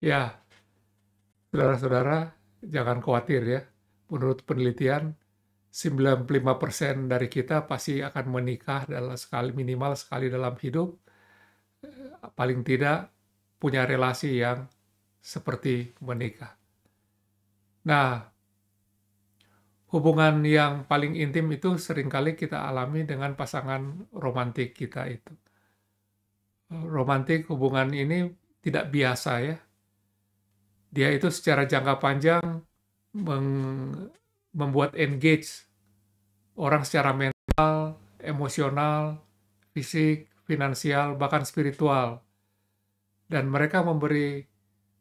Ya, saudara-saudara, jangan khawatir ya. Menurut penelitian, 95% dari kita pasti akan menikah dalam minimal sekali dalam hidup, paling tidak punya relasi yang seperti menikah. Nah, hubungan yang paling intim itu seringkali kita alami dengan pasangan romantik kita itu. Romantik hubungan ini tidak biasa ya. Dia itu secara jangka panjang membuat engage orang secara mental, emosional, fisik, finansial, bahkan spiritual. Dan mereka memberi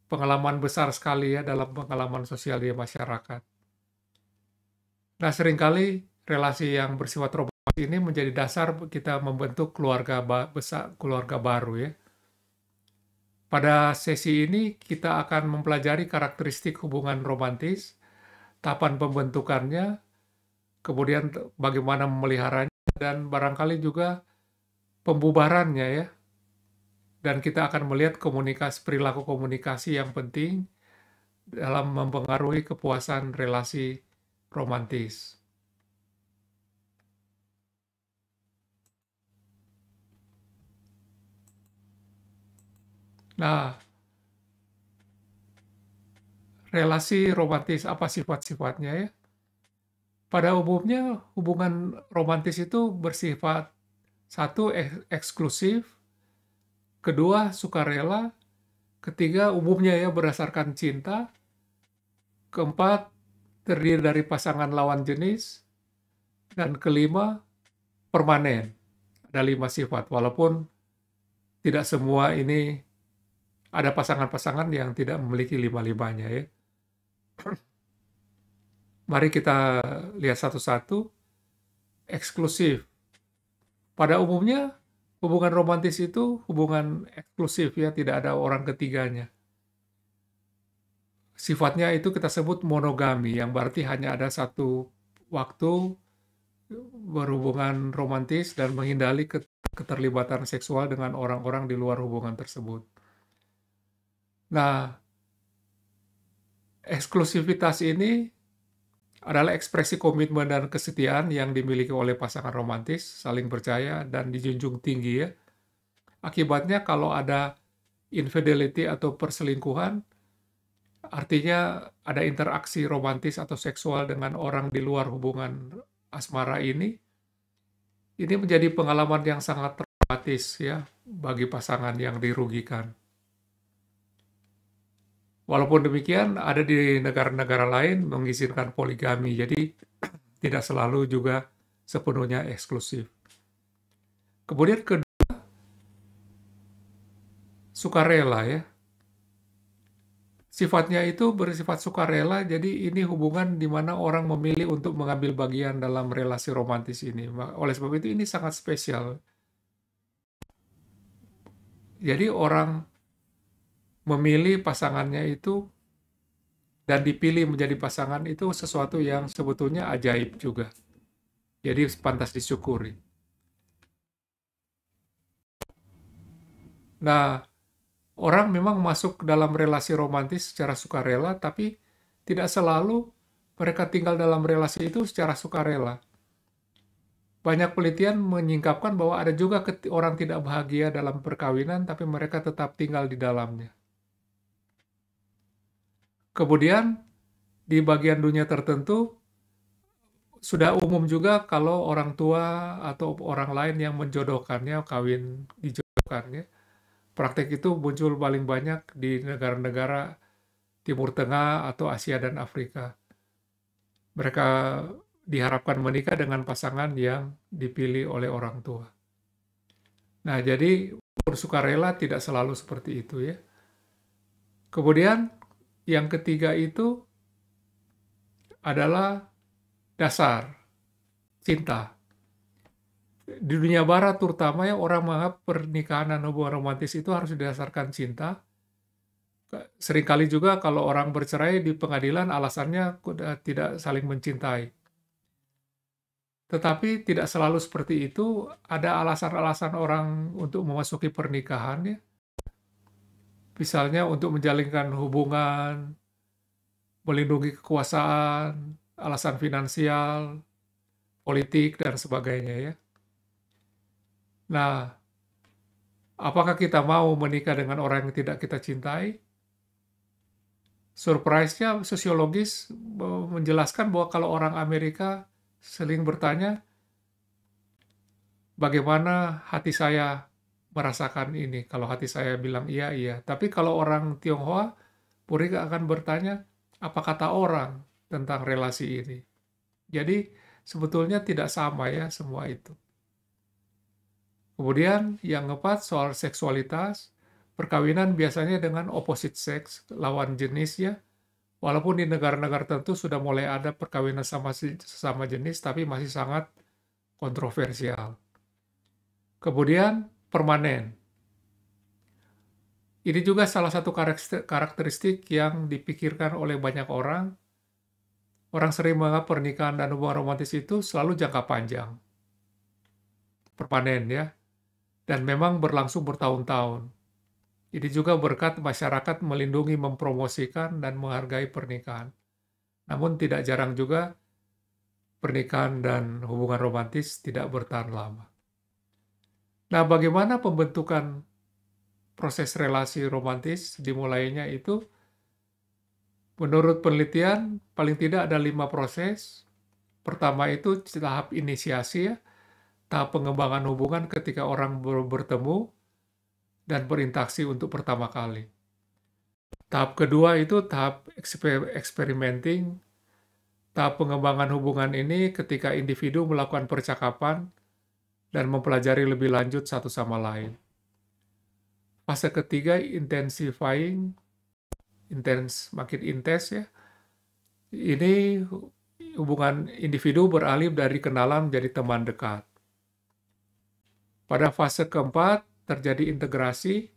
pengalaman besar sekali ya dalam pengalaman sosial di masyarakat. Nah, seringkali relasi yang bersifat romantis ini menjadi dasar kita membentuk keluarga besar, keluarga baru ya. Pada sesi ini kita akan mempelajari karakteristik hubungan romantis, tahapan pembentukannya, kemudian bagaimana memeliharanya, dan barangkali juga pembubarannya ya. Dan kita akan melihat perilaku komunikasi yang penting dalam mempengaruhi kepuasan relasi romantis. Nah, relasi romantis apa sifat-sifatnya ya? Pada umumnya hubungan romantis itu bersifat satu eksklusif, kedua sukarela, ketiga umumnya ya berdasarkan cinta, keempat terdiri dari pasangan lawan jenis, dan kelima permanen. Ada 5 sifat, walaupun tidak semua ini ada pasangan-pasangan yang tidak memiliki 5-limanya ya. Mari kita lihat satu-satu. Eksklusif. Pada umumnya hubungan romantis itu hubungan eksklusif ya, tidak ada orang ketiganya. Sifatnya itu kita sebut monogami, yang berarti hanya ada satu waktu berhubungan romantis dan menghindari keterlibatan seksual dengan orang-orang di luar hubungan tersebut. Nah, eksklusivitas ini adalah ekspresi komitmen dan kesetiaan yang dimiliki oleh pasangan romantis, saling percaya dan dijunjung tinggi ya. Akibatnya kalau ada infidelity atau perselingkuhan, artinya ada interaksi romantis atau seksual dengan orang di luar hubungan asmara ini menjadi pengalaman yang sangat traumatis ya bagi pasangan yang dirugikan. Walaupun demikian, ada di negara-negara lain mengizinkan poligami, jadi tidak selalu juga sepenuhnya eksklusif. Kemudian kedua, sukarela ya. Sifatnya itu bersifat sukarela, jadi ini hubungan di mana orang memilih untuk mengambil bagian dalam relasi romantis ini. Oleh sebab itu ini sangat spesial. Jadi orang memilih pasangannya itu dan dipilih menjadi pasangan itu sesuatu yang sebetulnya ajaib juga. Jadi pantas disyukuri. Nah, orang memang masuk dalam relasi romantis secara sukarela, tapi tidak selalu mereka tinggal dalam relasi itu secara sukarela. Banyak penelitian menyingkapkan bahwa ada juga orang tidak bahagia dalam perkawinan, tapi mereka tetap tinggal di dalamnya. Kemudian, di bagian dunia tertentu, sudah umum juga kalau orang tua atau orang lain yang menjodohkannya, kawin dijodohkannya. Praktek itu muncul paling banyak di negara-negara Timur Tengah atau Asia dan Afrika. Mereka diharapkan menikah dengan pasangan yang dipilih oleh orang tua. Nah, jadi bersukarela tidak selalu seperti itu ya. Kemudian yang ketiga itu adalah dasar cinta. Di dunia barat terutama ya orang menganggap pernikahan dan hubungan romantis itu harus didasarkan cinta. Seringkali juga kalau orang bercerai di pengadilan alasannya tidak saling mencintai. Tetapi tidak selalu seperti itu, ada alasan-alasan orang untuk memasuki pernikahan ya. Misalnya untuk menjalinkan hubungan, melindungi kekuasaan, alasan finansial, politik, dan sebagainya ya. Nah, apakah kita mau menikah dengan orang yang tidak kita cintai? Surprise-nya sosiologis menjelaskan bahwa kalau orang Amerika sering bertanya, bagaimana hati saya merasakan ini? Kalau hati saya bilang iya, iya. Tapi kalau orang Tionghoa, mereka akan bertanya, apa kata orang tentang relasi ini? Jadi sebetulnya tidak sama ya semua itu. Kemudian yang keempat soal seksualitas, perkawinan biasanya dengan opposite sex, lawan jenis ya. Walaupun di negara-negara tertentu sudah mulai ada perkawinan sesama jenis, tapi masih sangat kontroversial. Kemudian permanen. Ini juga salah satu karakteristik yang dipikirkan oleh banyak orang. Orang sering menganggap pernikahan dan hubungan romantis itu selalu jangka panjang. Permanen ya. Dan memang berlangsung bertahun-tahun. Ini juga berkat masyarakat melindungi, mempromosikan, dan menghargai pernikahan. Namun tidak jarang juga pernikahan dan hubungan romantis tidak bertahan lama. Nah, bagaimana pembentukan proses relasi romantis dimulainya itu? Menurut penelitian, paling tidak ada 5 proses. Pertama itu tahap inisiasi ya, tahap pengembangan hubungan ketika orang bertemu dan berinteraksi untuk pertama kali. Tahap kedua itu tahap experimenting. Tahap pengembangan hubungan ini ketika individu melakukan percakapan dan mempelajari lebih lanjut satu sama lain. Fase ketiga intensifying, makin intens ya. Ini hubungan individu beralih dari kenalan menjadi teman dekat. Pada fase keempat terjadi integrasi,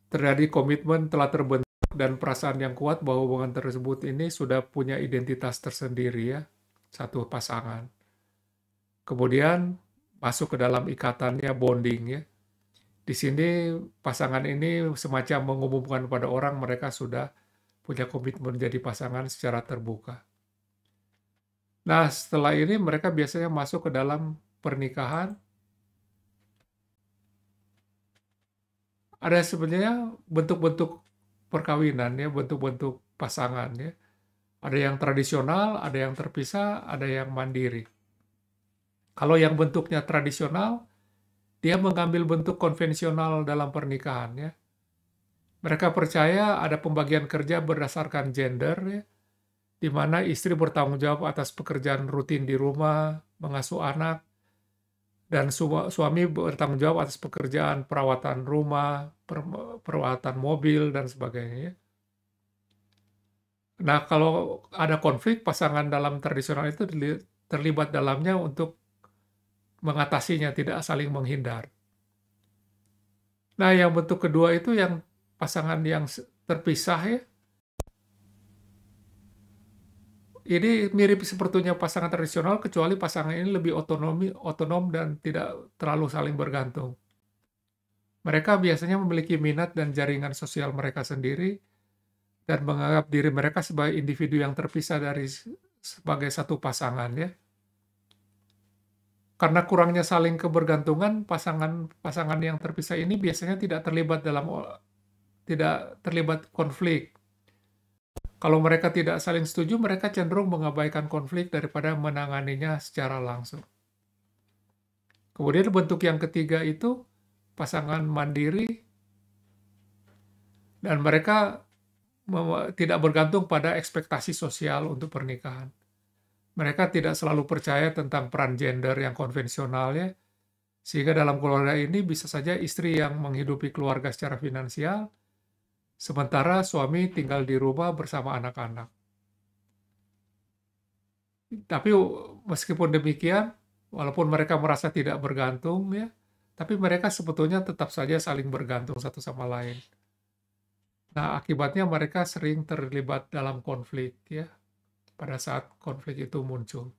terjadi komitmen telah terbentuk dan perasaan yang kuat bahwa hubungan tersebut ini sudah punya identitas tersendiri ya, satu pasangan. Kemudian masuk ke dalam ikatannya bonding ya. Di sini pasangan ini semacam mengumumkan pada orang mereka sudah punya komitmen menjadi pasangan secara terbuka. Nah, setelah ini mereka biasanya masuk ke dalam pernikahan. Ada sebenarnya bentuk-bentuk perkawinan ya, bentuk-bentuk pasangan ya. Ada yang tradisional, ada yang terpisah, ada yang mandiri. Kalau yang bentuknya tradisional, dia mengambil bentuk konvensional dalam pernikahan ya. Mereka percaya ada pembagian kerja berdasarkan gender ya, di mana istri bertanggung jawab atas pekerjaan rutin di rumah, mengasuh anak, dan suami bertanggung jawab atas pekerjaan perawatan rumah, perawatan mobil, dan sebagainya ya. Nah, kalau ada konflik, pasangan dalam tradisional itu terlibat dalamnya untuk mengatasinya, tidak saling menghindar. Nah, yang bentuk kedua itu yang pasangan yang terpisah ya. Ini mirip sepertinya pasangan tradisional, kecuali pasangan ini lebih otonom dan tidak terlalu saling bergantung. Mereka biasanya memiliki minat dan jaringan sosial mereka sendiri, dan menganggap diri mereka sebagai individu yang terpisah dari sebagai satu pasangan ya. Karena kurangnya saling kebergantungan, pasangan yang terpisah ini biasanya tidak terlibat konflik. Kalau mereka tidak saling setuju, mereka cenderung mengabaikan konflik daripada menanganinya secara langsung. Kemudian bentuk yang ketiga itu pasangan mandiri, dan mereka tidak bergantung pada ekspektasi sosial untuk pernikahan. Mereka tidak selalu percaya tentang peran gender yang konvensional ya, sehingga dalam keluarga ini bisa saja istri yang menghidupi keluarga secara finansial, sementara suami tinggal di rumah bersama anak-anak. Tapi meskipun demikian, walaupun mereka merasa tidak bergantung ya, tapi mereka sebetulnya tetap saja saling bergantung satu sama lain. Nah, akibatnya mereka sering terlibat dalam konflik ya, pada saat konflik itu muncul.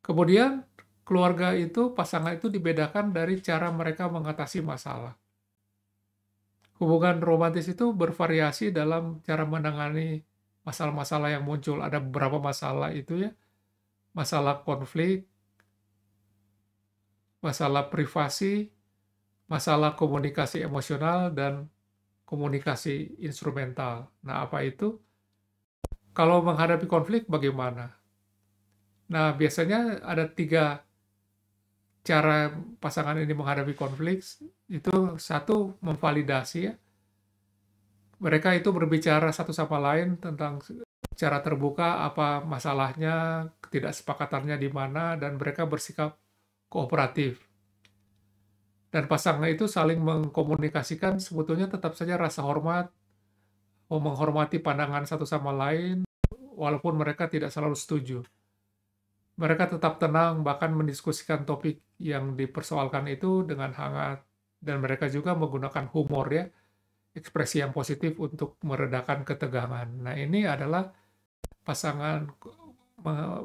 Kemudian keluarga itu, pasangan itu dibedakan dari cara mereka mengatasi masalah. Hubungan romantis itu bervariasi dalam cara menangani masalah-masalah yang muncul. Ada beberapa masalah itu ya, masalah konflik, masalah privasi, masalah komunikasi emosional, dan komunikasi instrumental. Nah, apa itu? Kalau menghadapi konflik bagaimana? Nah, biasanya ada 3 cara pasangan ini menghadapi konflik. Itu satu, memvalidasi ya. Mereka itu berbicara satu sama lain tentang secara terbuka apa masalahnya, ketidaksepakatannya di mana, dan mereka bersikap kooperatif. Dan pasangan itu saling mengkomunikasikan sebetulnya tetap saja rasa hormat, mau menghormati pandangan satu sama lain, walaupun mereka tidak selalu setuju. Mereka tetap tenang, bahkan mendiskusikan topik yang dipersoalkan itu dengan hangat. Dan mereka juga menggunakan humor ya, ekspresi yang positif untuk meredakan ketegangan. Nah, ini adalah pasangan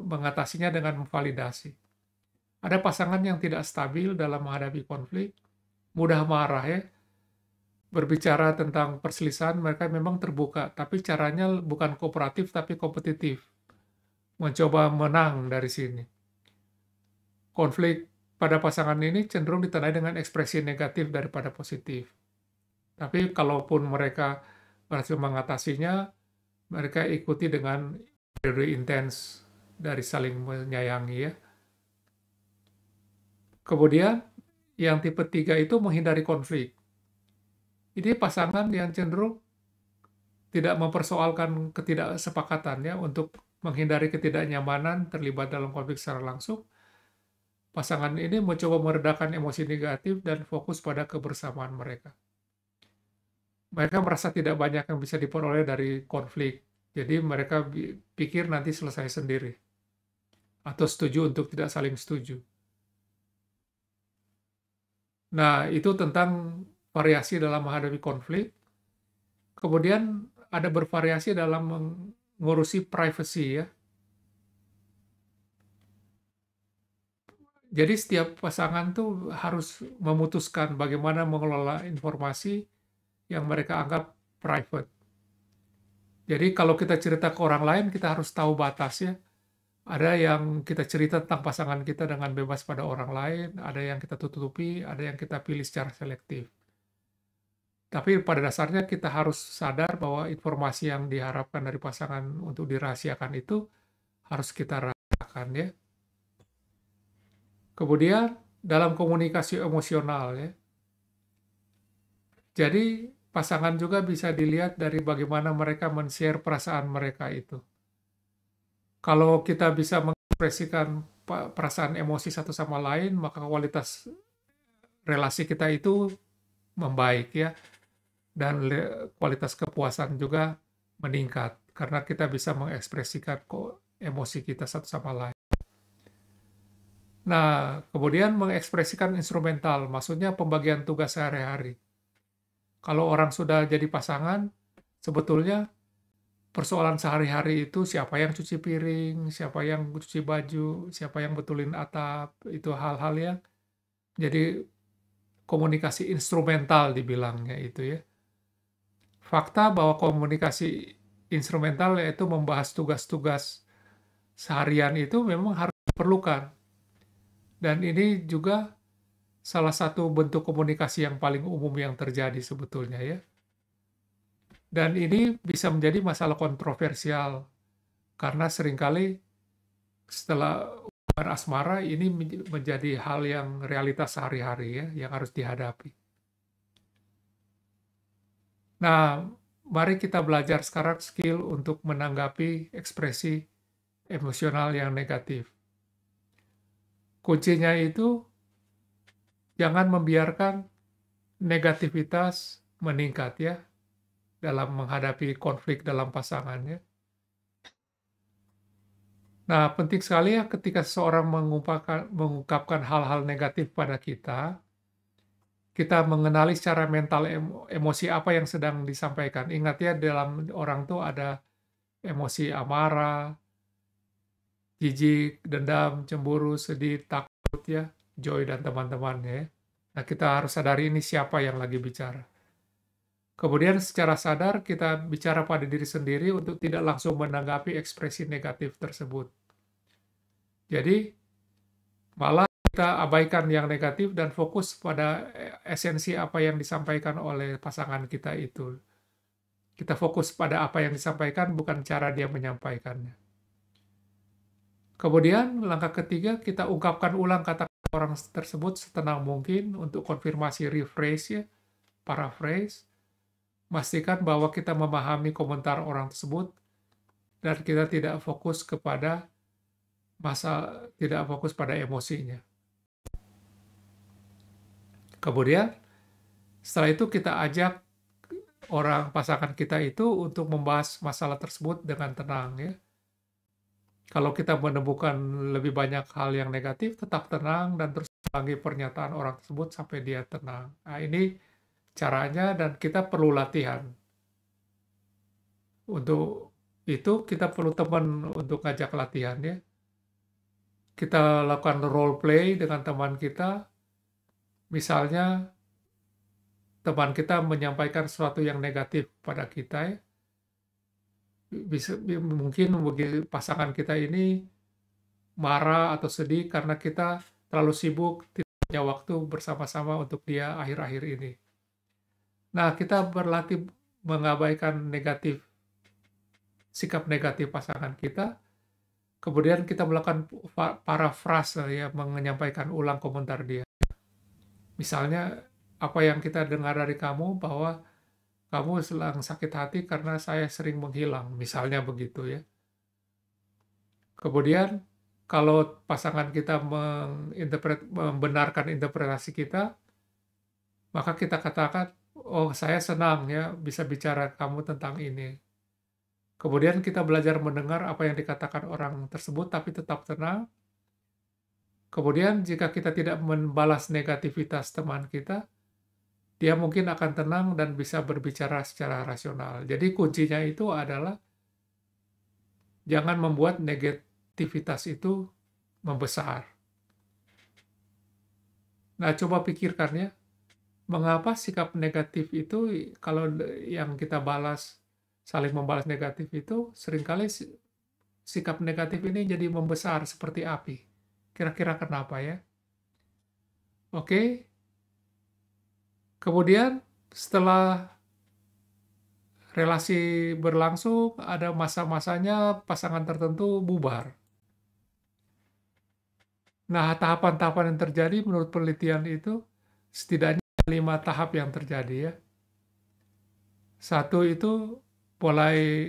mengatasinya dengan memvalidasi. Ada pasangan yang tidak stabil dalam menghadapi konflik, mudah marah ya. Berbicara tentang perselisihan, mereka memang terbuka, tapi caranya bukan kooperatif tapi kompetitif. Mencoba menang dari sini. Konflik pada pasangan ini cenderung ditandai dengan ekspresi negatif daripada positif. Tapi kalaupun mereka berhasil mengatasinya, mereka ikuti dengan periode intens dari saling menyayangi ya. Kemudian yang tipe 3 itu menghindari konflik. Ini pasangan yang cenderung tidak mempersoalkan ketidaksepakatannya untuk menghindari ketidaknyamanan terlibat dalam konflik secara langsung. Pasangan ini mencoba meredakan emosi negatif dan fokus pada kebersamaan mereka. Mereka merasa tidak banyak yang bisa diperoleh dari konflik, jadi mereka pikir nanti selesai sendiri, atau setuju untuk tidak saling setuju. Nah, itu tentang variasi dalam menghadapi konflik. Kemudian ada bervariasi dalam mengurusi privacy ya. Jadi setiap pasangan tuh harus memutuskan bagaimana mengelola informasi yang mereka anggap private. Jadi kalau kita cerita ke orang lain, kita harus tahu batasnya. Ada yang kita cerita tentang pasangan kita dengan bebas pada orang lain, ada yang kita tutupi, ada yang kita pilih secara selektif. Tapi pada dasarnya kita harus sadar bahwa informasi yang diharapkan dari pasangan untuk dirahasiakan itu harus kita rahasiakan ya. Kemudian dalam komunikasi emosional ya. Jadi pasangan juga bisa dilihat dari bagaimana mereka men-share perasaan mereka itu. Kalau kita bisa mengekspresikan perasaan emosi satu sama lain, maka kualitas relasi kita itu membaik ya. Dan kualitas kepuasan juga meningkat karena kita bisa mengekspresikan emosi kita satu sama lain. Nah, kemudian mengekspresikan instrumental, maksudnya pembagian tugas sehari-hari. Kalau orang sudah jadi pasangan, sebetulnya persoalan sehari-hari itu siapa yang cuci piring, siapa yang cuci baju, siapa yang betulin atap, itu hal-hal yang jadi komunikasi instrumental dibilangnya itu ya. Fakta bahwa komunikasi instrumental yaitu membahas tugas-tugas seharian itu memang harus diperlukan. Dan ini juga salah satu bentuk komunikasi yang paling umum yang terjadi sebetulnya ya. Dan ini bisa menjadi masalah kontroversial karena seringkali setelah hubungan asmara ini menjadi hal yang realitas sehari-hari ya yang harus dihadapi. Nah, mari kita belajar sekarang skill untuk menanggapi ekspresi emosional yang negatif. Kuncinya itu jangan membiarkan negativitas meningkat ya dalam menghadapi konflik dalam pasangannya. Nah, penting sekali ya ketika seseorang mengungkapkan hal-hal negatif pada kita mengenali secara mental emosi apa yang sedang disampaikan. Ingat ya, dalam orang tuh ada emosi amarah, jijik, dendam, cemburu, sedih, takut ya, Joy dan teman-temannya ya. Nah, kita harus sadari ini siapa yang lagi bicara. Kemudian secara sadar kita bicara pada diri sendiri untuk tidak langsung menanggapi ekspresi negatif tersebut. Jadi, malah kita abaikan yang negatif dan fokus pada esensi apa yang disampaikan oleh pasangan kita itu. Kita fokus pada apa yang disampaikan, bukan cara dia menyampaikannya. Kemudian, langkah ketiga, kita ungkapkan ulang kata-kata orang tersebut setenang mungkin untuk konfirmasi rephrase ya, paraphrase. Pastikan bahwa kita memahami komentar orang tersebut dan kita tidak fokus pada emosinya. Kemudian, setelah itu kita ajak pasangan kita itu untuk membahas masalah tersebut dengan tenang ya. Kalau kita menemukan lebih banyak hal yang negatif, tetap tenang dan terus ulangi pernyataan orang tersebut sampai dia tenang. Nah, ini caranya dan kita perlu latihan. Untuk itu kita perlu teman untuk ngajak latihan ya. Kita lakukan role play dengan teman kita. Misalnya teman kita menyampaikan sesuatu yang negatif pada kita ya. Mungkin pasangan kita ini marah atau sedih karena kita terlalu sibuk, tidak punya waktu bersama-sama untuk dia akhir-akhir ini. Nah, kita berlatih mengabaikan sikap negatif pasangan kita, kemudian kita melakukan parafrase ya, menyampaikan ulang komentar dia. Misalnya, apa yang kita dengar dari kamu bahwa kamu sedang sakit hati karena saya sering menghilang, misalnya begitu ya. Kemudian, kalau pasangan kita membenarkan interpretasi kita, maka kita katakan, oh saya senang ya bisa bicara kamu tentang ini. Kemudian kita belajar mendengar apa yang dikatakan orang tersebut, tapi tetap tenang. Kemudian jika kita tidak membalas negativitas teman kita, dia mungkin akan tenang dan bisa berbicara secara rasional. Jadi kuncinya itu adalah jangan membuat negativitas itu membesar. Nah, coba pikirkan ya, mengapa sikap negatif itu kalau yang kita saling membalas negatif itu seringkali sikap negatif ini jadi membesar seperti api. Kira-kira kenapa ya? Oke. Kemudian setelah relasi berlangsung, ada masa-masanya pasangan tertentu bubar. Nah, tahapan-tahapan yang terjadi menurut penelitian itu setidaknya 5 tahap yang terjadi ya. Satu itu mulai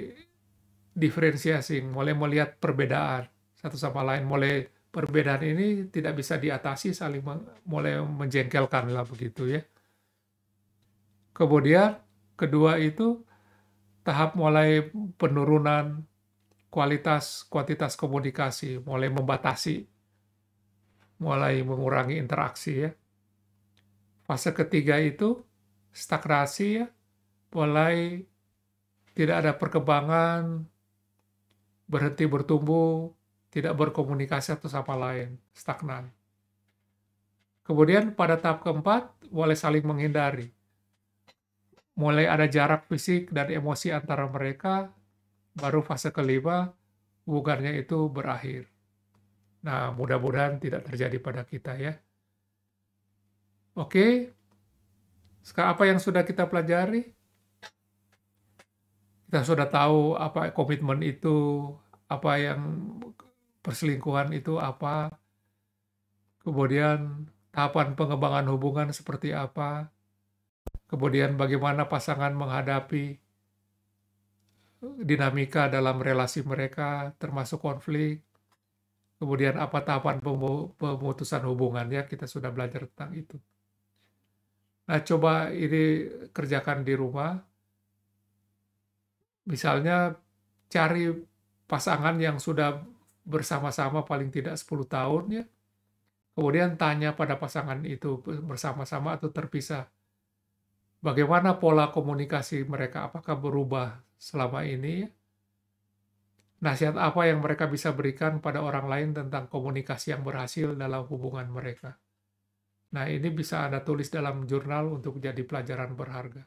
diferensiasi, mulai melihat perbedaan satu sama lain. Mulai perbedaan ini tidak bisa diatasi, mulai menjengkelkan lah begitu ya. Kemudian kedua itu tahap mulai penurunan kuantitas komunikasi, mulai membatasi, mulai mengurangi interaksi ya. Fase ketiga itu stagnasi ya, mulai tidak ada perkembangan, berhenti bertumbuh, tidak berkomunikasi satu sama lain, stagnan. Kemudian pada tahap keempat, mulai saling menghindari. Mulai ada jarak fisik dan emosi antara mereka, baru fase kelima, hubungannya itu berakhir. Nah, mudah-mudahan tidak terjadi pada kita ya. Oke, sekarang apa yang sudah kita pelajari? Kita sudah tahu apa komitmen itu, apa yang perselingkuhan itu apa, kemudian tahapan pengembangan hubungan seperti apa, kemudian bagaimana pasangan menghadapi dinamika dalam relasi mereka, termasuk konflik, kemudian apa tahapan pemutusan hubungannya, kita sudah belajar tentang itu. Nah, coba ini kerjakan di rumah. Misalnya cari pasangan yang sudah bersama-sama paling tidak 10 tahun ya. Kemudian tanya pada pasangan itu bersama-sama atau terpisah. Bagaimana pola komunikasi mereka? Apakah berubah selama ini ya? Nasihat apa yang mereka bisa berikan pada orang lain tentang komunikasi yang berhasil dalam hubungan mereka? Nah, ini bisa Anda tulis dalam jurnal untuk jadi pelajaran berharga.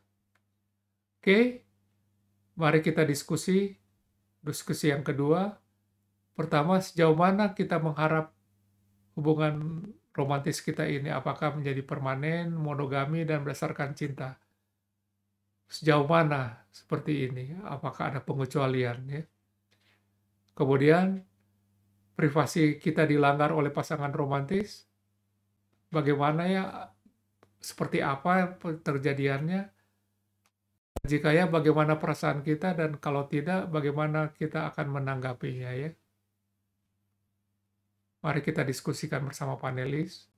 Oke, mari kita diskusi yang kedua. Pertama, sejauh mana kita mengharap hubungan romantis kita ini, apakah menjadi permanen, monogami, dan berdasarkan cinta? Sejauh mana seperti ini? Apakah ada pengecualian, ya? Kemudian, privasi kita dilanggar oleh pasangan romantis, bagaimana ya, seperti apa terjadiannya? Jika ya, bagaimana perasaan kita, dan kalau tidak, bagaimana kita akan menanggapinya, ya? Mari kita diskusikan bersama panelis.